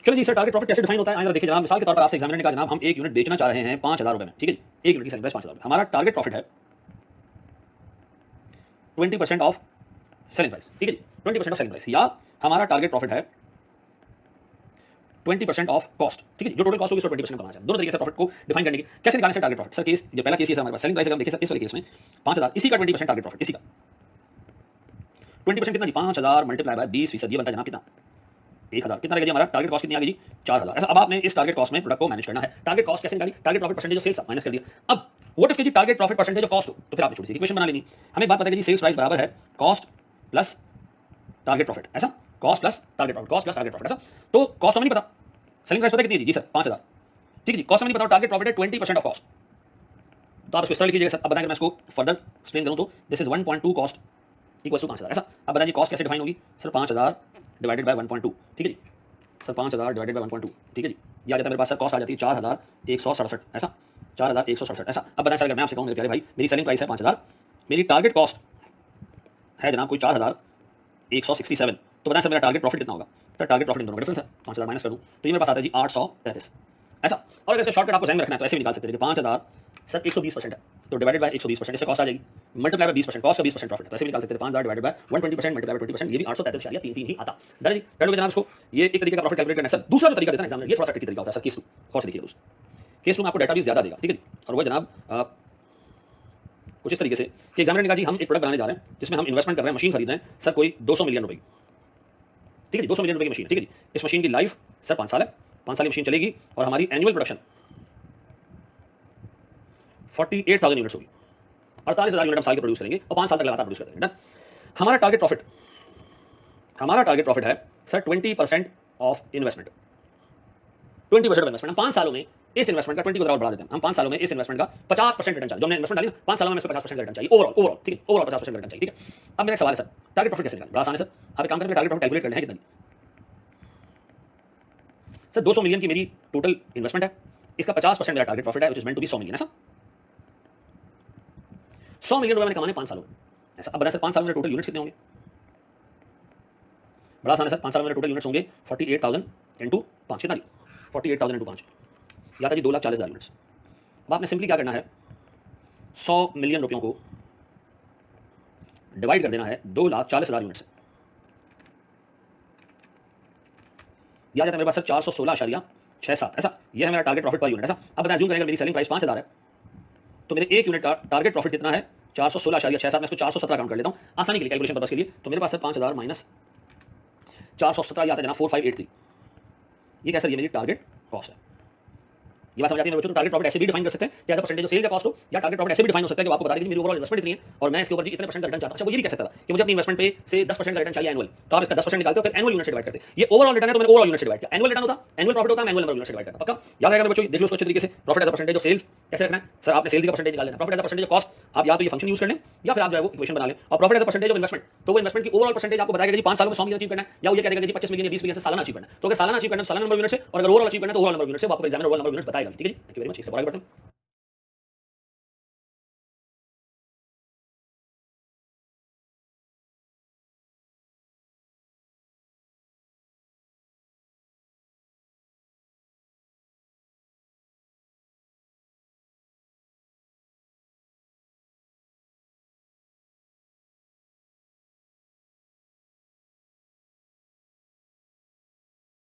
चलो जी sir, target profit कैसे define होता है? आइए देखिए जनाब, मिसाल के तौर पर आपसे एग्जामिनर ने कहा जनाब हम एक यूनिट बेचना चाह रहे हैं 5,000 रुपए में, ठीक है जी, एक यूनिट की सेलिंग प्राइस 5,000 रुपए। हमारा टारगेट प्रॉफिट है 20% ऑफ सेलिंग प्राइस, ठीक है जी, 20% ऑफ सेलिंग प्राइस, या हमारा टारगेट प्रॉफिट है 20% ऑफ कॉस्ट, ठीक है, जो टोटल कॉस्ट होगी उसको 20% बनाना चाहिए। दोनों तरीके से प्रॉफिट को डिफाइन करने की कैसे निकालने से टारगेट प्रॉफिट। सर केस जो पहला केस ये हमारे पास सेलिंग प्राइस, अगर हम देखिए सर इस वाले केस में 5,000, इसी का 20% टारगेट प्रॉफिट, इसी का 20% कितना जी, 5,000 मल्टीप्लाई बाय 20%, ये बनता है जनाब कितना, 1,000। कितना लगेगा जी हमारा टारगेट कॉस्ट, कितनी आ गई जी, 4,000। ऐसा अब आपने इस टारगेट कॉस्ट में प्रोडक्ट को मैनेज करना है। टारगेट कॉस्ट कैसे निकाली, target profit percentage of sales minus कर दिया। अब व्हाट इफ जी target profit percentage of cost हो, तो फिर आपने छोटी सी इक्वेशन बना लेनी। हमें एक बात पता है कि सेल्स प्राइस बराबर है कॉस्ट प्लस टारगेट प्रॉफिट, ऐसा cost plus target profit, cost plus target profit, ऐसा। तो कॉस्ट हमें नहीं पता, सेलिंग प्राइस पता है कितनी है जी सर 5,000, ठीक है जी, कॉस्ट हमें नहीं पता, टारगेट प्रॉफिट है 20% ऑफ कॉस्ट। तो आप इसको इस तरह लिखिएगा सर। अब बताएं मैं इसको फर्दर एक्सप्लेन करूं तो this is 1.2 cost equal to 5,000, ऐसा। अब बताइए कॉस्ट कैसे डिफाइन होगी सर, 5,000 डिवाइडेड बाय 1.2, ठीक है जी सर, 5,000 डिवाइडेड बाय 1.2, ठीक है जी, ये आ जाता है मेरे पास सर, कॉस्ट आ जाती है 4,167, ऐसा 4,167, ऐसा। अब बताएं सर, अगर मैं आपसे कहूँ मेरे प्यारे भाई, मेरी सेलिंग प्राइस है 5,000, मेरी टारगेट कॉस्ट है जनाब कोई 4,167, तो बताएं सर मेरा टारगेट प्रॉफिट कितना होगा। सर टारगेट प्रॉफिट इन दोनों का डिफरेंस है, 5,000 माइनस कर दूँ तो ये मेरे पास आता है जी 833, ऐसा। और अगर इसे शॉर्टकट आपको ध्यान में रखना है तो ऐसे भी निकाल सकते हैं कि 5,000 सर 120% है, तो डिवाइडेड बाय 120%, इससे कॉस्ट आ जाएगी, मल्टीप्लाई बाय 20%, कॉस्ट का 20% प्रॉफिट है, तो ऐसे भी निकाल सकते हैं 5,000 डिवाइडेड बाय 120% मल्टीप्लाई बाय 20%, ये भी 833 आ गया, 3 ही आता। डन जी, डन हो गया जनाब इसको। ये एक तरीके का प्रॉफिट कैलकुलेट करना है सर। दूसरा जो तरीका देता है एग्जामिनर, ये थोड़ा सा ट्रिकी तरीका होता है सर, केस टू, और से देखिए दोस्त, केस टू में आपको डाटा भी ज्यादा देगा, ठीक है, और वो जनाब कुछ इस तरीके से कि एग्जामिनर ने कहा जी हम एक प्रोडक्ट बनाने जा रहे हैं जिसमें हम इन्वेस्टमेंट कर रहे हैं, मशीन खरीद रहे हैं सर कोई 200 मिलियन रुपए की, ठीक है जी, 200 मिलियन रुपए की मशीन, ठीक है जी। इस मशीन की लाइफ सर 5 साल है, 5 साल की मशीन चलेगी और हमारी एनुअल प्रोडक्शन 48,000 यूनिट्स होगी, 48,000 यूनिट हम साल के प्रोड्यूस करेंगे और 5 साल तक लगातार प्रोड्यूस करते हैं। हमारा टारगेट प्रॉफिट है sir 20% of investment, 20% of investment. हम 5 सालों में इस इन्वेस्टमेंट का 20 को और बढ़ा देते हैं, हम 5 सालों में इस इन्वेस्टमेंट का 50% रिटर्न चाहिए, जो हमने इन्वेस्टमेंट डाली ना 5 सालों में 50% रिटर्न चाहिए ओवरऑल, ठीक है, ओवरऑल 50% रिटर्न चाहिए, ठीक है। अब मेरा सवाल है सर, टारगेट प्रॉफिट कैसे निकालें? बड़ा आसान है सर, आप एक काम करेंगे, टारगेट प्रॉफिट कैलकुलेट करना है कितना सर, 200 मिलियन की मेरी टोटल इन्वेस्टमेंट है, इसका 50% मेरा टारगेट प्रॉफिट है, which is meant to be 100 million, ऐसा। 100 मिलियन रुपए मैंने कमाने 5 सालों में, ऐसा। अब बताएं सर 5 सालों में टोटल यूनिट्स कितने होंगे? बड़ा आसान है सर, 5 सालों में टोटल यूनिट्स होंगे 48,000 इंटू 5, कितना 48,000 इंटू 5, या था जी 2,40,000 यूनिट्स। अब आपने सिंपली क्या करना है, 100 मिलियन रुपयों को डिवाइड कर देना है 2,40,000 यूनिट से, यह आ जाता है मेरे पास सर 416.67, ऐसा। यह है मेरा टारगेट प्रॉफिट पर यूनिट, ऐसा। अब बताएं जूम करेंगे, मेरी सेलिंग प्राइस 5,000 है, तो मेरे एक यूनिट का टारगेट प्रॉफिट कितना है 416.67, मैं इसको 417 काउंट कर लेता हूं आसानी के लिए, कैलकुलेशन पर्पस के लिए। तो मेरे पास सर 5,000 माइनस 417 आता है जनाब 4583, ये क्या सर, ये मेरी टारगेट कॉस्ट है। ये बात समझ आती है मेरे बच्चों? तो टारगेट प्रॉफिट ऐसे भी डिफाइन कर सकते हैं कि as a percentage of sale का कॉस्ट हो, या टारगेट प्रॉफिट ऐसे भी डिफाइन हो सकता है कि आपको बता दें कि मेरी ओवरऑल इन्वेस्टमेंट इतनी है और मैं इसके ऊपर जी इतने परसेंट का रिटर्न चाहता हूं। अच्छा, वो ये भी कह सकता था कि मुझे अपनी इन्वेस्टमेंट पे से 10% का रिटर्न चाहिए एनुअल, तो आप इसका 10% निकालते हो, फिर एनुअल यूनिट से डिवाइड करते हैं। ये ओवरऑल रिटर्न है तो मैंने ओवरऑल यूनिट से डिवाइड किया, एनुअल रिटर्न होता, एनुअल प्रॉफिट होता, एनुअल नंबर यूनिट से डिवाइड करता, पक्का याद रहेगा मेरे बच्चों? देख लो उसको अच्छे तरीके से। Profit as a percentage of sales कैसे रखना है सर, आपने सेल्स का परसेंटेज निकाल लेना, profit as a percentage of cost आप या तो ये फंक्शन यूज कर लें या फिर आप जो है वो इक्वेशन बना लें, और profit as a percentage of investment, तो वो इन्वेस्टमेंट की ओवरऑल परसेंटेज आपको बताएगा कि 5 सालों में 100 मिलियन अचीव करना है, या वो ये कहेगा कि 25 मिलियन या 20 मिलियन से सालाना अचीव करना है। तो अगर सालाना अचीव करना है तो सालाना नंबर यूनिट से, और अगर ओवरऑल अचीव करना है तो ओवरऑल नंबर यूनिट से, वो आपको एग्जामिनर ओवरऑल नंबर यूनिट्स बताएगा, ठीक है जी। Thank you very much. इससे बड़ा बटन